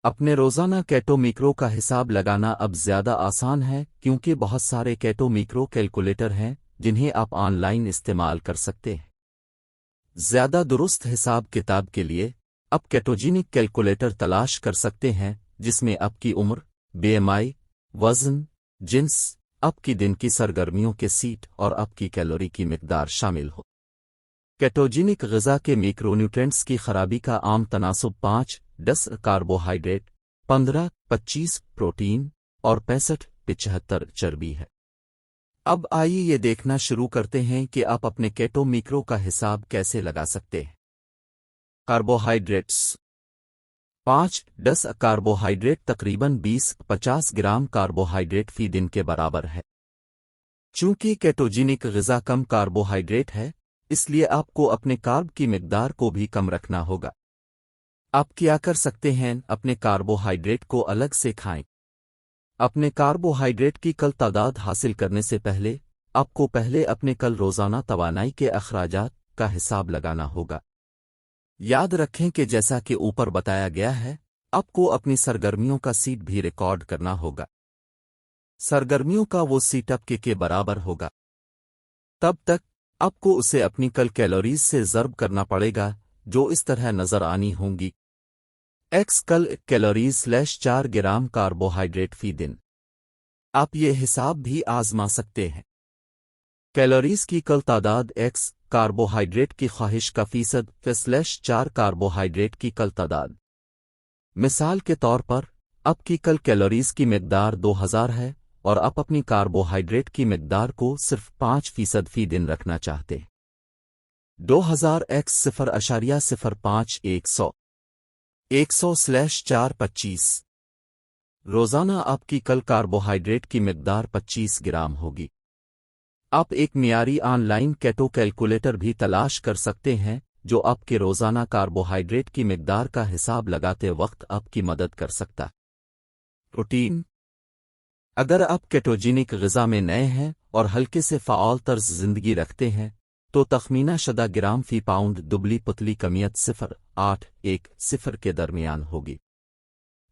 اپنے روزانہ کیٹو میکرو کا حساب لگانا اب زیادہ آسان ہے کیونکہ بہت سارے کیٹو میکرو کیلکولیٹر ہیں جنہیں آپ آن لائن استعمال کر سکتے ہیں۔ زیادہ درست حساب کتاب کے لیے آپ کیٹوجینک کیلکولیٹر تلاش کر سکتے ہیں جس میں آپ کی عمر، BMI، وزن، جنس، آپ کی دن کی سرگرمیوں کے سیٹ اور آپ کی کیلوری کی مقدار شامل ہو۔ کیٹوجینک غذا کے میکرونیوٹرینٹس کی خرابی کا عام تناسب 5-10 کاربوہائیڈریٹ، 15-25 پروٹین اور 65-75 چربی ہے۔ اب آئیے یہ دیکھنا شروع کرتے ہیں کہ آپ اپنے کیٹو میکرو کا حساب کیسے لگا سکتے ہیں۔ کاربوہائیڈریٹس 5-10 کاربوہائیڈریٹ تقریباً 20-50 گرام کاربوہائیڈریٹ فی دن کے برابر ہے۔ چونکہ کیٹوجینک غذا کم کاربوہائیڈریٹ ہے، اس لیے آپ کو اپنے کارب کی مقدار کو بھی کم رکھنا ہوگا۔ آپ کیا کر سکتے ہیں؟ اپنے کاربوہائیڈریٹ کو الگ سے کھائیں۔ اپنے کاربوہائیڈریٹ کی کل تعداد حاصل کرنے سے پہلے آپ کو پہلے اپنے کل روزانہ توانائی کے اخراجات کا حساب لگانا ہوگا۔ یاد رکھیں کہ جیسا کہ اوپر بتایا گیا ہے، آپ کو اپنی سرگرمیوں کا سیٹ بھی ریکارڈ کرنا ہوگا۔ سرگرمیوں کا وہ سیٹ اپ کے برابر ہوگا۔ تب تک آپ کو اسے اپنی کل کیلوریز سے ضرب کرنا پڑے گا جو اس طرح نظر آنی ہوں گی: x کل کیلوریز / 4 گرام کاربوہائیڈریٹ فی دن۔ آپ یہ حساب بھی آزما سکتے ہیں۔ کیلوریز کی کل تعداد x کاربوہائیڈریٹ کی خواہش کا فیصد / 4 کاربوہائیڈریٹ کی کل تعداد۔ مثال کے طور پر آپ کی کل کیلوریز کی مقدار 2000 ہے اور آپ اپنی کاربوہائیڈریٹ کی مقدار کو صرف 5% فی دن رکھنا چاہتے ہیں۔ 2000 x 0.05 100/4 25۔ روزانہ آپ کی کل کاربوہائیڈریٹ کی مقدار 25 گرام ہوگی۔ آپ ایک معیاری آن لائن کیٹو کیلکولیٹر بھی تلاش کر سکتے ہیں جو آپ کے روزانہ کاربوہائیڈریٹ کی مقدار کا حساب لگاتے وقت آپ کی مدد کر سکتا۔ پروٹین: اگر آپ کیٹوجینک غذا میں نئے ہیں اور ہلکے سے فعال طرز زندگی رکھتے ہیں تو تخمینہ شدہ گرام فی پاؤنڈ دبلی پتلی کمیت 0.810 کے درمیان ہوگی۔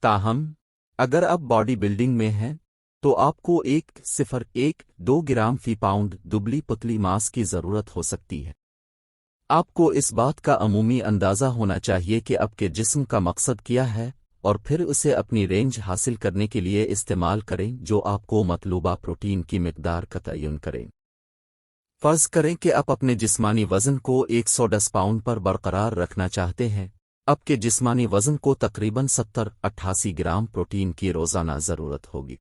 تاہم اگر آپ باڈی بلڈنگ میں ہیں تو آپ کو 1.012 گرام فی پاؤنڈ دبلی پتلی ماس کی ضرورت ہو سکتی ہے۔ آپ کو اس بات کا عمومی اندازہ ہونا چاہیے کہ آپ کے جسم کا مقصد کیا ہے اور پھر اسے اپنی رینج حاصل کرنے کے لیے استعمال کریں جو آپ کو مطلوبہ پروٹین کی مقدار کا تعین کریں۔ فرض کریں کہ آپ اپنے جسمانی وزن کو 110 پاؤنڈ پر برقرار رکھنا چاہتے ہیں۔ آپ کے جسمانی وزن کو تقریباً 70-88 گرام پروٹین کی روزانہ ضرورت ہوگی۔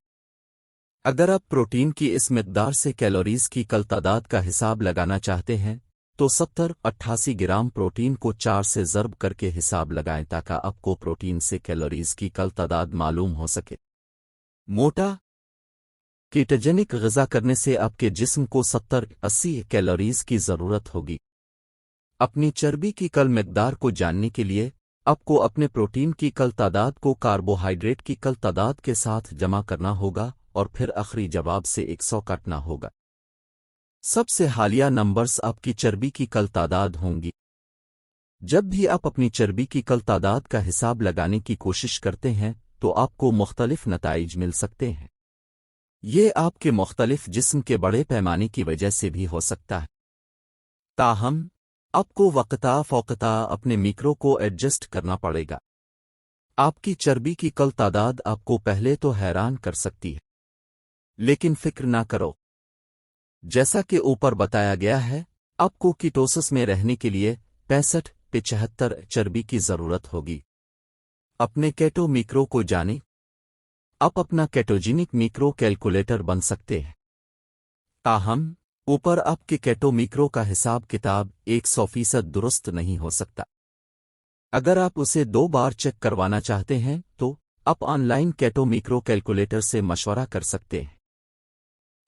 اگر آپ پروٹین کی اس مقدار سے کیلوریز کی کل تعداد کا حساب لگانا چاہتے ہیں تو 70-88 گرام پروٹین کو 4 سے ضرب کر کے حساب لگائیں تاکہ آپ کو پروٹین سے کیلوریز کی کل تعداد معلوم ہو سکے۔ موٹا کیٹوجینک غذا کرنے سے آپ کے جسم کو 70-80 کیلوریز کی ضرورت ہوگی۔ اپنی چربی کی کل مقدار کو جاننے کے لیے آپ کو اپنے پروٹین کی کل تعداد کو کاربوہائیڈریٹ کی کل تعداد کے ساتھ جمع کرنا ہوگا اور پھر آخری جواب سے 100 کاٹنا ہوگا۔ سب سے حالیہ نمبرز آپ کی چربی کی کل تعداد ہوں گی۔ جب بھی آپ اپنی چربی کی کل تعداد کا حساب لگانے کی کوشش کرتے ہیں تو آپ کو مختلف نتائج مل سکتے ہیں۔ یہ آپ کے مختلف جسم کے بڑے پیمانے کی وجہ سے بھی ہو سکتا ہے۔ تاہم آپ کو وقتاً فوقتاً اپنے میکرو کو ایڈجسٹ کرنا پڑے گا۔ آپ کی چربی کی کل تعداد آپ کو پہلے تو حیران کر سکتی ہے، لیکن فکر نہ کرو۔ جیسا کہ اوپر بتایا گیا ہے، آپ کو کیٹوسس میں رہنے کے لیے 65-75 چربی کی ضرورت ہوگی۔ اپنے کیٹو میکرو کو جانیں۔ آپ اپنا کیٹوجینک میکرو کیلکولیٹر بن سکتے ہیں۔ تاہم اوپر آپ کے کیٹو میکرو کا حساب کتاب 100% درست نہیں ہو سکتا۔ اگر آپ اسے 2 بار چیک کروانا چاہتے ہیں تو آپ آن لائن کیٹو میکرو کیلکولیٹر سے مشورہ کر سکتے ہیں۔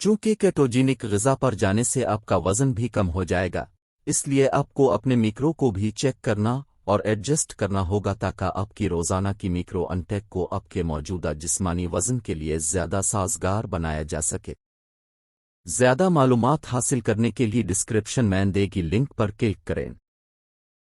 چونکہ کیٹوجینک غذا پر جانے سے آپ کا وزن بھی کم ہو جائے گا، اس لیے آپ کو اپنے میکرو کو بھی چیک کرنا اور ایڈجسٹ کرنا ہوگا تاکہ آپ کی روزانہ کی میکرو انٹیک کو آپ کے موجودہ جسمانی وزن کے لیے زیادہ سازگار بنایا جا سکے۔ زیادہ معلومات حاصل کرنے کے لیے ڈسکرپشن میں دی گئی لنک پر کلک کریں۔